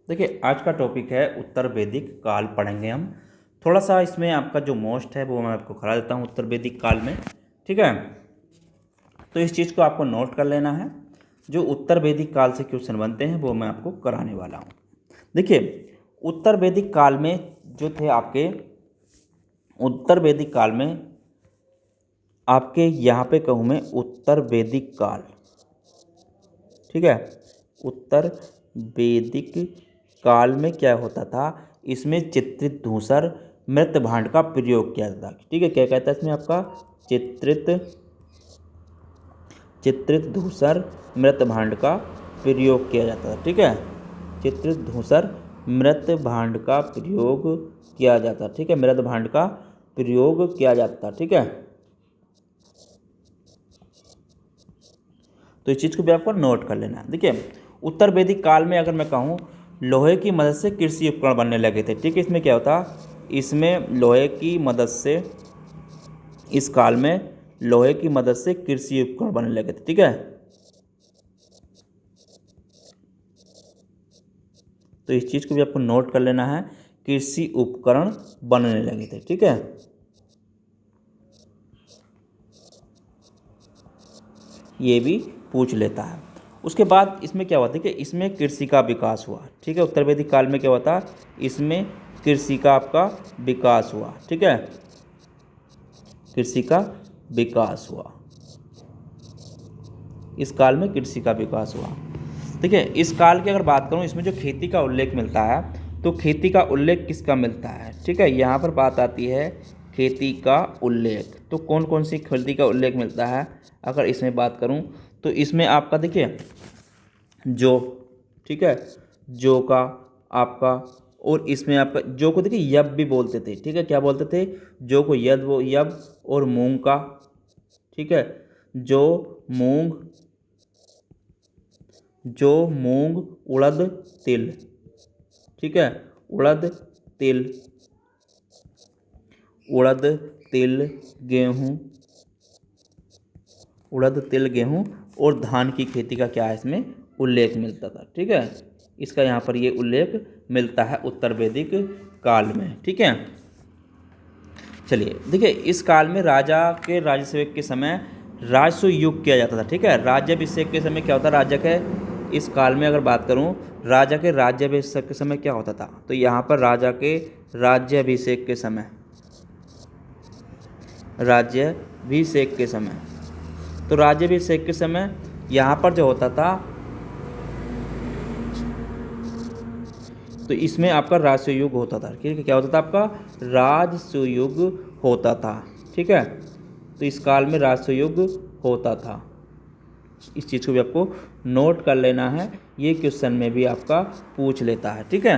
देखिए आज का टॉपिक है उत्तर वैदिक काल पढ़ेंगे हम। थोड़ा सा इसमें आपका जो मोस्ट है वो मैं आपको करा देता हूँ उत्तर वैदिक काल में। ठीक है, तो इस चीज़ को आपको नोट कर लेना है। जो उत्तर वैदिक काल से क्वेश्चन बनते हैं वो मैं आपको कराने वाला हूँ। देखिए उत्तर वैदिक काल में जो थे आपके उत्तर वैदिक काल में आपके यहाँ पे कहूँ मैं उत्तर वैदिक काल। ठीक है, उत्तर वैदिक काल में क्या होता था, इसमें चित्रित धूसर मृत भांड का प्रयोग किया जाता था। ठीक है, क्या कहता है इसमें आपका चित्रित चित्रित धूसर मृत भांड का प्रयोग किया जाता था। ठीक है, चित्रित धूसर मृत भांड का प्रयोग किया जाता। ठीक है, मृत भांड का प्रयोग किया जाता। ठीक है, तो इस चीज़ को भी आपको नोट कर लेना है। देखिए उत्तर वैदिक काल में अगर मैं कहूँ लोहे की मदद से कृषि उपकरण बनने लगे थे। ठीक है, इसमें क्या होता, इसमें लोहे की मदद से, इस काल में लोहे की मदद से कृषि उपकरण बनने लगे थे। ठीक है, तो इस चीज़ को भी आपको नोट कर लेना है, कृषि उपकरण बनने लगे थे। ठीक है, ये भी पूछ लेता है। उसके बाद इसमें क्या हुआ था कि इसमें कृषि का विकास हुआ। ठीक है, उत्तर वैदिक काल में क्या हुआ था, इसमें कृषि का आपका विकास हुआ। ठीक है, कृषि का विकास हुआ, इस काल में कृषि का विकास हुआ। देखिए इस काल की अगर बात करूं, इसमें जो खेती का उल्लेख मिलता है, तो खेती का उल्लेख किसका मिलता है। ठीक है, यहाँ पर बात आती है खेती का उल्लेख। तो कौन कौन सी खेती का उल्लेख मिलता है अगर इसमें बात करूं, तो इसमें आपका देखिए जो, ठीक है, जो का आपका, और इसमें आपका जो को देखिए यब भी बोलते थे। ठीक है, क्या बोलते थे, जो को यद, वो यब, और मूंग का। ठीक है, जो मूंग, जो मूंग, उड़द, तिल। ठीक है, उड़द, तिल, उड़द, तिल, गेहूँ, उड़द, तिल, गेहूँ और धान की खेती का क्या है इसमें उल्लेख मिलता था। ठीक है, इसका यहाँ पर ये उल्लेख मिलता है उत्तर वैदिक काल में। ठीक है, चलिए देखिए इस काल में राजा के राज्याभिषेक के समय राजस्व युग किया जाता था। ठीक है, राज्याभिषेक के समय क्या होता है, राजा के, इस काल में अगर बात करूं राजा के राज्याभिषेक के समय क्या होता था, तो यहाँ पर राजा के राज्याभिषेक के समय, राज्याभिषेक के समय, तो राज्याभिषेक के समय यहाँ पर जो होता था, तो इसमें आपका राजस्व युग होता था। ठीक है, क्या होता था आपका राजस्व युग होता था। ठीक है, तो इस काल में राजस्व युग होता था। इस चीज़ को भी आपको नोट कर लेना है, ये क्वेश्चन में भी आपका पूछ लेता है। ठीक है,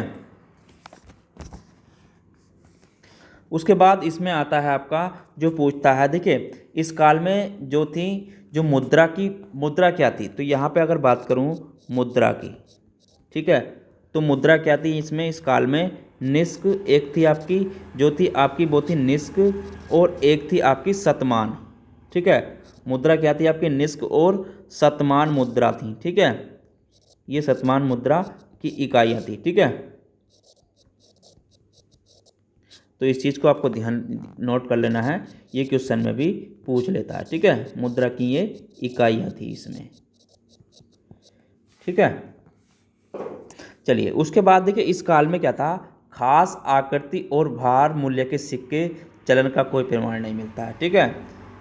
उसके बाद इसमें आता है आपका जो पूछता है, देखिए इस काल में जो थी, जो मुद्रा की, मुद्रा क्या थी, तो यहाँ पे अगर बात करूँ मुद्रा की, ठीक है, तो मुद्रा क्या थी इसमें, इस काल में निष्क एक थी आपकी, जो थी आपकी वो थी निष्क, और एक थी आपकी शतमान। ठीक है, मुद्रा क्या थी आपकी, निष्क और शतमान मुद्रा थी। ठीक है, ये शतमान मुद्रा की इकाइयाँ थी। ठीक है, तो इस चीज़ को आपको ध्यान नोट कर लेना है, ये क्वेश्चन में भी पूछ लेता है। ठीक है, मुद्रा की ये इकाइयाँ थी इसमें। ठीक है, चलिए उसके बाद देखिए इस काल में क्या था, खास आकृति और भार मूल्य के सिक्के चलन का कोई प्रमाण नहीं मिलता है। ठीक है,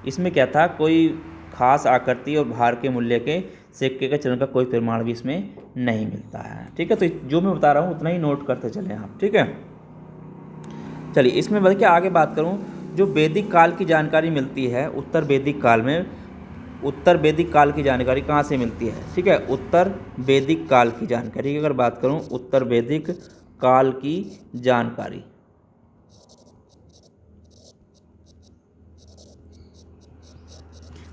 इसमें क्या था, कोई खास आकृति और भार के मूल्य के सिक्के के चलन का कोई प्रमाण भी इसमें नहीं मिलता है। ठीक है, तो जो मैं बता रहा हूँ उतना ही नोट करते चलें आप। ठीक है, चलिए इसमें बल्कि आगे बात करूं, जो वैदिक काल की जानकारी मिलती है उत्तर वैदिक काल में, उत्तर वैदिक काल की जानकारी कहाँ से मिलती है। ठीक है, उत्तर वैदिक काल की जानकारी की अगर बात करूं, उत्तर वैदिक काल की जानकारी,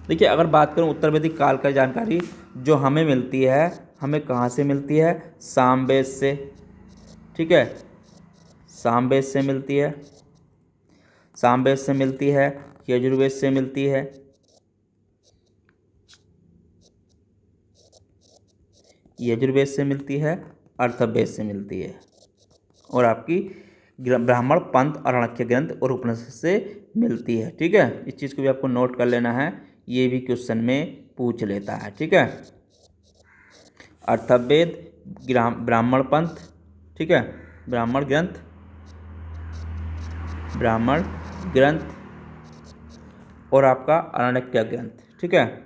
देखिए अगर बात करूं उत्तर वैदिक काल की जानकारी जो हमें मिलती है, हमें कहाँ से मिलती है, सामवेद से। ठीक है, सामवेद से मिलती है, सामवेद से मिलती है, यजुर्वेद से मिलती है, यजुर्वेद से मिलती है, अर्थवेद से मिलती है, और आपकी ब्राह्मण, पंथ, आरण्यक ग्रंथ और उपनिषद से मिलती है। ठीक है, इस चीज़ को भी आपको नोट कर लेना है, ये भी क्वेश्चन में पूछ लेता है। ठीक है, अर्थवेद, ब्राह्मण पंथ, ठीक है, ब्राह्मण ग्रंथ और आपका आरण्यक ग्रंथ। ठीक है,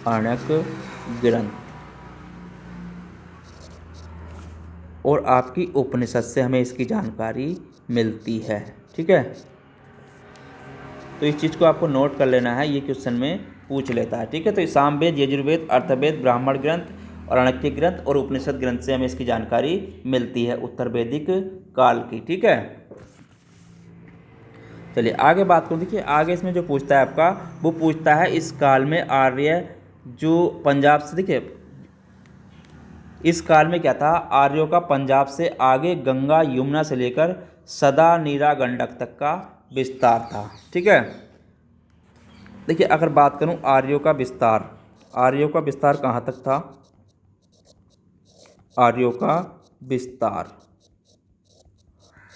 आरण्यक ग्रंथ और आपकी उपनिषद से हमें इसकी जानकारी मिलती है। ठीक है, तो इस चीज़ को आपको नोट कर लेना है, ये क्वेश्चन में पूछ लेता है। ठीक है, तो सामवेद, यजुर्वेद, अर्थवेद, ब्राह्मण ग्रंथ, आरण्यक ग्रंथ और उपनिषद ग्रंथ से हमें इसकी जानकारी मिलती है उत्तर वैदिक काल की। ठीक है, चलिए आगे बात करूँ। देखिए आगे इसमें जो पूछता है आपका, वो पूछता है इस काल में आर्य जो पंजाब से, देखिए इस काल में क्या था, आर्यों का पंजाब से आगे गंगा यमुना से लेकर सदा नीरा गंडक तक का विस्तार था। ठीक है, देखिए अगर बात करूं आर्यों का विस्तार कहाँ तक था, आर्यों का विस्तार,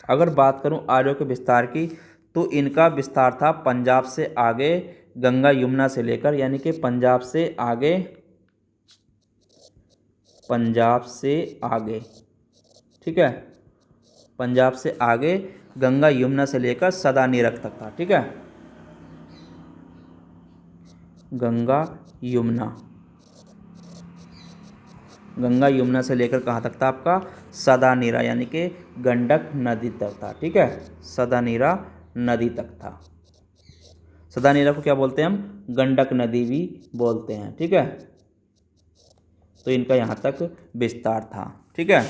अगर बात करूं आर्यों के विस्तार की, तो इनका विस्तार था पंजाब से आगे गंगा यमुना से लेकर, यानी कि पंजाब से आगे, ठीक है, पंजाब से आगे गंगा यमुना से लेकर सदा नीरक तक था। ठीक है, गंगा यमुना से लेकर कहाँ तक था आपका, सदा नीरा, यानी कि गंडक नदी तक था। ठीक है, सदा नीरा नदी तक था। सदा नीरा को क्या बोलते हैं हम, गंडक नदी भी बोलते हैं। ठीक है, तो इनका यहाँ तक विस्तार था। ठीक है,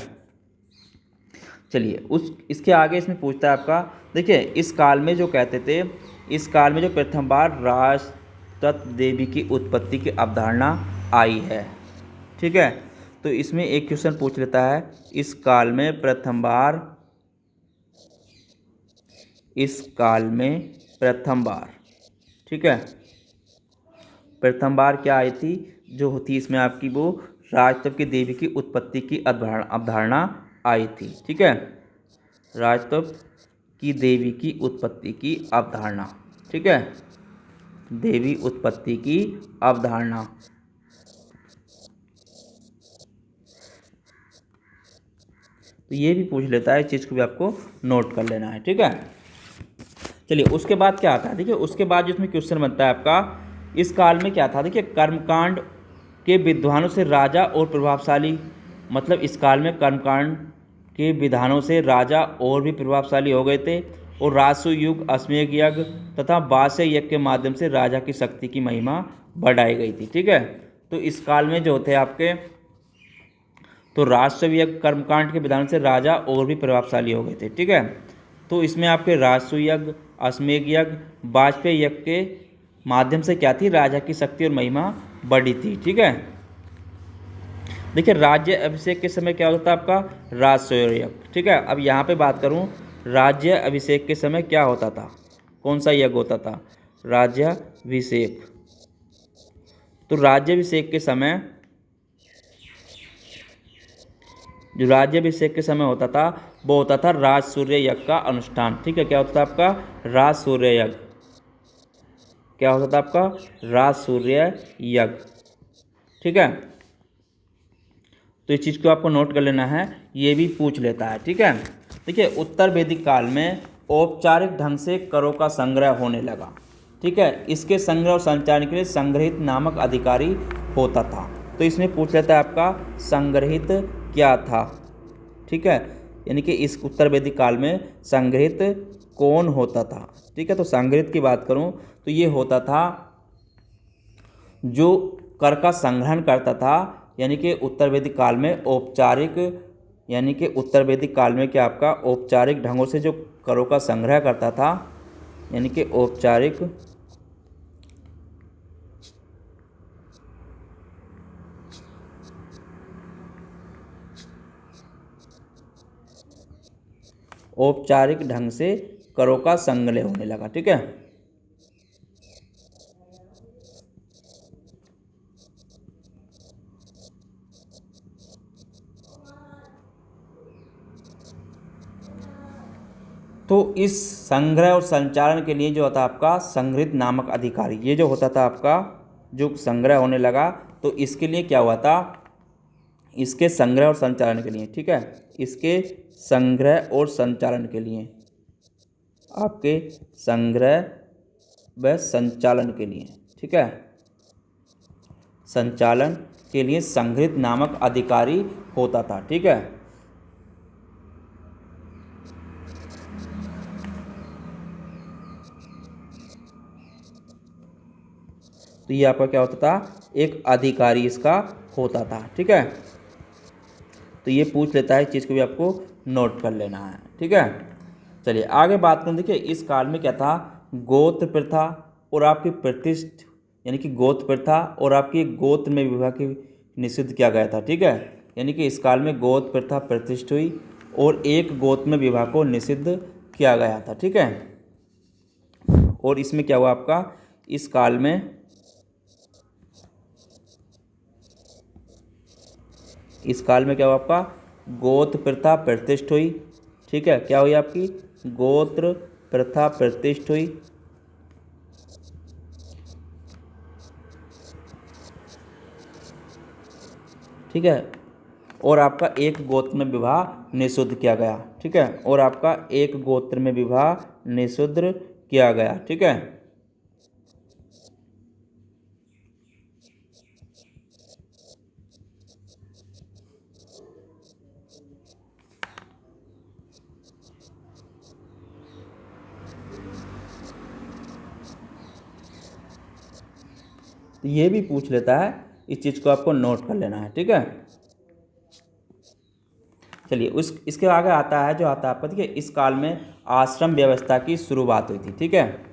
चलिए इसके आगे इसमें पूछता है आपका, देखिए इस काल में जो कहते थे, इस काल में जो प्रथम बार राजतत्व देवी की उत्पत्ति की अवधारणा आई है। ठीक है, तो इसमें एक क्वेश्चन पूछ लेता है, इस काल में प्रथम बार, ठीक है, प्रथम बार क्या आई थी, जो होती इसमें आपकी वो राजतत्व की देवी की उत्पत्ति की अवधारणा आई थी। ठीक है, राजतत्व की देवी की उत्पत्ति की अवधारणा, ठीक है, देवी उत्पत्ति की अवधारणा। तो ये भी पूछ लेता है, इस चीज़ को भी आपको नोट कर लेना है। ठीक है, चलिए उसके बाद क्या आता है, देखिए उसके बाद जिसमें क्वेश्चन बनता है आपका, इस काल में क्या था, देखिए कर्मकांड के विद्वानों से राजा और प्रभावशाली, मतलब इस काल में कर्मकांड के विधानों से राजा और भी प्रभावशाली हो गए थे, और राजसूय युग, अश्वमेध यज्ञ तथा बास्य यज्ञ के माध्यम से राजा की शक्ति की महिमा बढ़ाई गई थी। ठीक है, तो इस काल में जो होते हैं आपके, तो राजसूय यज्ञ, कर्मकांड के विधान से राजा और भी प्रभावशाली हो गए थे। ठीक है, तो इसमें आपके राजसूय यज्ञ, अश्वमेध यज्ञ, वाजपेयी यज्ञ के माध्यम से क्या थी, राजा की शक्ति और महिमा बढ़ी थी। ठीक है, देखिए राज्य अभिषेक के समय क्या होता था आपका, राजसूय यज्ञ। ठीक है, अब यहाँ पे बात करूँ, राज्य अभिषेक के समय क्या होता था, कौन सा यज्ञ होता था, राज्याभिषेक। तो राज्याभिषेक के समय, जो राज्याभिषेक के समय होता था, वो होता था राज सूर्य यज्ञ का अनुष्ठान। ठीक है, क्या होता था आपका, राज सूर्य यज्ञ, क्या होता था आपका, राज सूर्य यज्ञ। ठीक है, तो इस चीज़ को आपको नोट कर लेना है, ये भी पूछ लेता है। ठीक है, देखिए उत्तर वैदिक काल में औपचारिक ढंग से करों का संग्रह होने लगा। ठीक है, इसके संग्रह और संचालन के लिए संग्रहित नामक अधिकारी होता था। तो इसमें पूछ लेता है आपका, संग्रहित क्या था। ठीक है, यानी कि इस उत्तर वैदिक काल में संग्रहित कौन होता था। ठीक है, तो संग्रहित की बात करूं तो ये होता था जो कर का संग्रहण करता था, यानी कि उत्तर वैदिक काल में औपचारिक, यानी कि उत्तर वैदिक काल में क्या आपका औपचारिक ढंगों से जो करों का संग्रह करता था, यानी कि औपचारिक ढंग से करों का संग्रह होने लगा। ठीक है, तो इस संग्रह और संचालन के लिए जो होता है आपका संग्रहित नामक अधिकारी, ये जो होता था आपका जो संग्रह होने लगा, तो इसके लिए क्या हुआ था, इसके संग्रह और संचालन के लिए, ठीक है, इसके संग्रह और संचालन के लिए, आपके संग्रह व संचालन के लिए, ठीक है, संचालन के लिए संग्रहित नामक अधिकारी होता था, ठीक है। तो ये आपका क्या होता था, एक अधिकारी इसका होता था, ठीक है। तो ये पूछ लेता है, इस चीज़ को भी आपको नोट कर लेना है, ठीक है। चलिए आगे बात करें। देखिए इस काल में क्या था, गोत्र प्रथा और आपकी प्रतिष्ठ, यानी कि गोत्र प्रथा और आपकी गोत्र में विवाह की निषिद्ध किया गया था, ठीक है। यानी कि इस काल में गोत्र प्रथा प्रतिष्ठित हुई और एक गोत्र में विवाह को निषिद्ध किया गया था, ठीक है। और इसमें क्या हुआ आपका, इस काल में क्या हुआ आपका, गोत्र प्रथा प्रतिष्ठित हुई, ठीक है। क्या हुई आपकी, गोत्र प्रथा प्रतिष्ठित हुई, ठीक है। और आपका एक गोत्र में विवाह निषिद्ध किया गया, ठीक है। और आपका एक गोत्र में विवाह निषिद्ध किया गया, ठीक है। तो ये भी पूछ लेता है, इस चीज़ को आपको नोट कर लेना है, ठीक है। चलिए इसके आगे आता है, जो आता है आपका, देखिए इस काल में आश्रम व्यवस्था की शुरुआत हुई थी, ठीक है।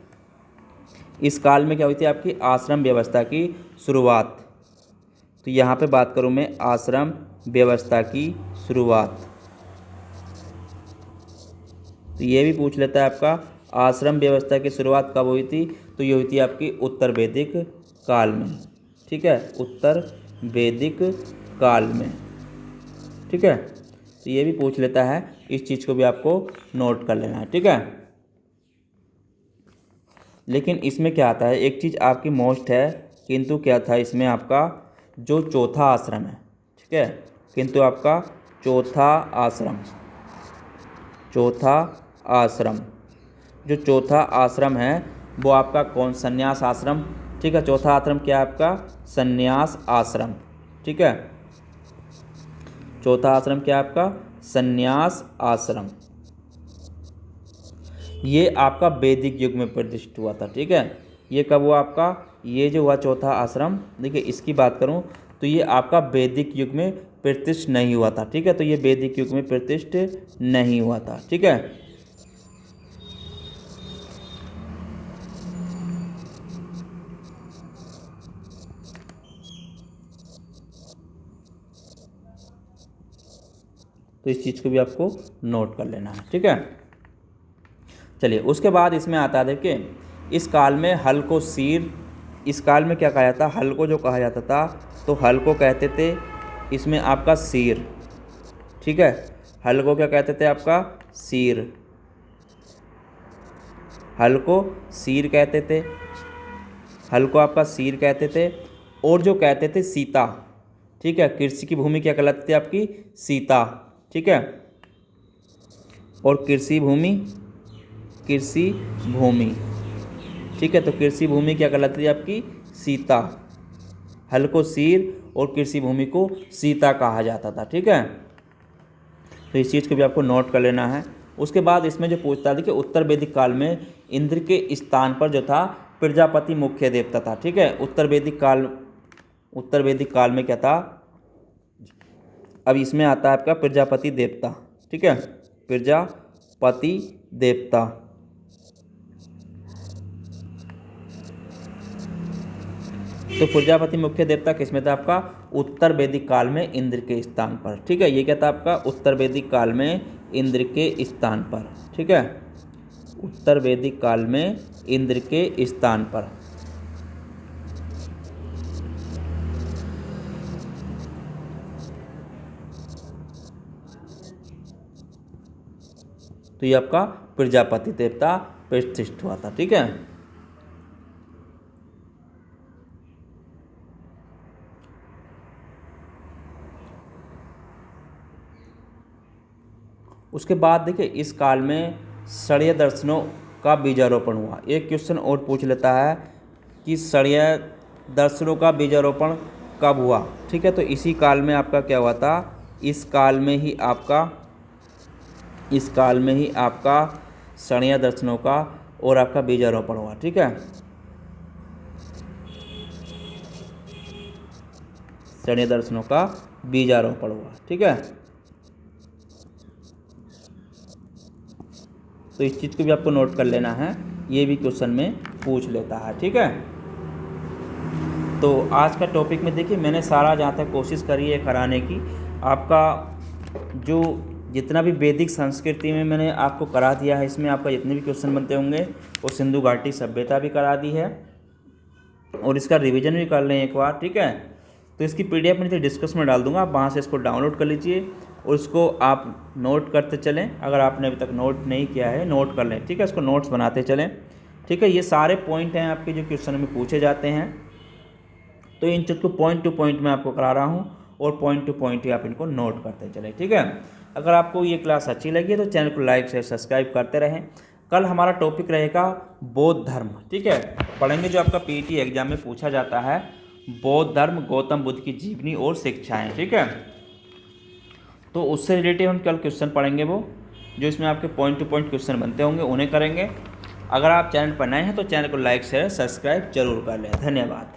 इस काल में क्या हुई थी आपकी, आश्रम व्यवस्था की शुरुआत। तो यहाँ पे बात करूँ मैं आश्रम व्यवस्था की शुरुआत, तो ये भी पूछ लेता है आपका, आश्रम व्यवस्था की शुरुआत कब हुई थी, तो ये हुई थी आपकी उत्तर वैदिक काल में, ठीक है, उत्तर वैदिक काल में, ठीक है। तो ये भी पूछ लेता है, इस चीज़ को भी आपको नोट कर लेना है, ठीक है। लेकिन इसमें क्या आता है, एक चीज़ आपकी मोस्ट है, किंतु क्या था इसमें आपका जो चौथा आश्रम है, ठीक है, किंतु आपका चौथा आश्रम, जो चौथा आश्रम है वो आपका कौन, संन्यास आश्रम, ठीक है। चौथा आश्रम क्या है आपका, संन्यास आश्रम, ठीक है। चौथा आश्रम क्या है आपका, संन्यास आश्रम। ये आपका वैदिक युग में प्रतिष्ठित हुआ था, ठीक है। ये कब हुआ आपका, ये जो हुआ चौथा आश्रम, देखिए इसकी बात करूं तो ये आपका वैदिक युग में प्रतिष्ठित नहीं हुआ था, ठीक है। तो ये वैदिक युग में प्रतिष्ठित नहीं हुआ था, ठीक है। तो इस चीज़ को भी आपको नोट कर लेना है, ठीक है। चलिए उसके बाद इसमें आता है, देखिए इस काल में हल को सिर, इस काल में क्या कहा जाता, हल को जो कहा जाता था, तो हल को कहते थे इसमें आपका सिर, ठीक है। हल को क्या कहते थे आपका, सिर, हल को सिर कहते थे, हल को आपका सिर कहते थे। और जो कहते थे सीता, ठीक है, कृषि की भूमि क्या कहलाती थी आपकी, सीता, ठीक है। और कृषि भूमि, ठीक है, तो कृषि भूमि क्या कहलाती थी आपकी, सीता। हल को सिर और कृषि भूमि को सीता कहा जाता था, ठीक है। तो इस चीज़ को भी आपको नोट कर लेना है। उसके बाद इसमें जो पूछता है, देखिए उत्तर वैदिक काल में इंद्र के स्थान पर जो था प्रजापति मुख्य देवता था, ठीक है। उत्तर वैदिक काल में क्या था, अब इसमें आता है आपका प्रजापति देवता, ठीक है, प्रजापति देवता। तो प्रजापति मुख्य देवता किसमें था आपका, उत्तर वैदिक काल में इंद्र के स्थान पर, ठीक है। ये क्या था आपका, उत्तर वैदिक काल में इंद्र के स्थान पर, ठीक है, उत्तर वैदिक काल में इंद्र के स्थान पर। तो ये आपका प्रजापति देवता प्रतिष्ठित हुआ था। ठीक है, उसके बाद देखिए इस काल में षड्य दर्शनों का बीजारोपण हुआ। एक क्वेश्चन और पूछ लेता है कि षड्य दर्शनों का बीजारोपण कब हुआ। ठीक है, तो इसी काल में आपका क्या हुआ था, इस काल में ही आपका षड्य दर्शनों का और आपका बीजारोपण हुआ। ठीक है, षड्य दर्शनों का बीजारोपण हुआ। ठीक है, तो इस चीज़ को भी आपको नोट कर लेना है, ये भी क्वेश्चन में पूछ लेता है। ठीक है, तो आज का टॉपिक में देखिए मैंने सारा जहाँ तक कोशिश करी है कराने की, आपका जो जितना भी वैदिक संस्कृति में मैंने आपको करा दिया है, इसमें आपका जितने भी क्वेश्चन बनते होंगे वो सिंधु घाटी सभ्यता भी करा दी है और इसका रिवीजन भी कर लें एक बार। ठीक है, तो इसकी PDF नीचे डिस्क्रिप्शन में डाल दूंगा, आप वहाँ से इसको डाउनलोड कर लीजिए और इसको आप नोट करते चलें। अगर आपने अभी तक नोट नहीं किया है नोट कर लें। ठीक है, इसको नोट्स बनाते चलें। ठीक है, ये सारे पॉइंट हैं आपके जो क्वेश्चन में पूछे जाते हैं, तो इन चीज़ को पॉइंट टू पॉइंट मैं आपको करा रहा हूँ और पॉइंट टू पॉइंट ही आप इनको नोट करते चलें। ठीक है, अगर आपको ये क्लास अच्छी लगी है तो चैनल को लाइक शेयर सब्सक्राइब करते रहें। कल हमारा टॉपिक रहेगा बौद्ध धर्म। ठीक है, पढ़ेंगे जो आपका PET एग्जाम में पूछा जाता है, बौद्ध धर्म, गौतम बुद्ध की जीवनी और शिक्षाएं। ठीक है, तो उससे रिलेटेड हम कल क्वेश्चन पढ़ेंगे, वो जो इसमें आपके पॉइंट टू पॉइंट क्वेश्चन बनते होंगे उन्हें करेंगे। अगर आप चैनल पर नए हैं तो चैनल को लाइक शेयर सब्सक्राइब जरूर कर लें। धन्यवाद।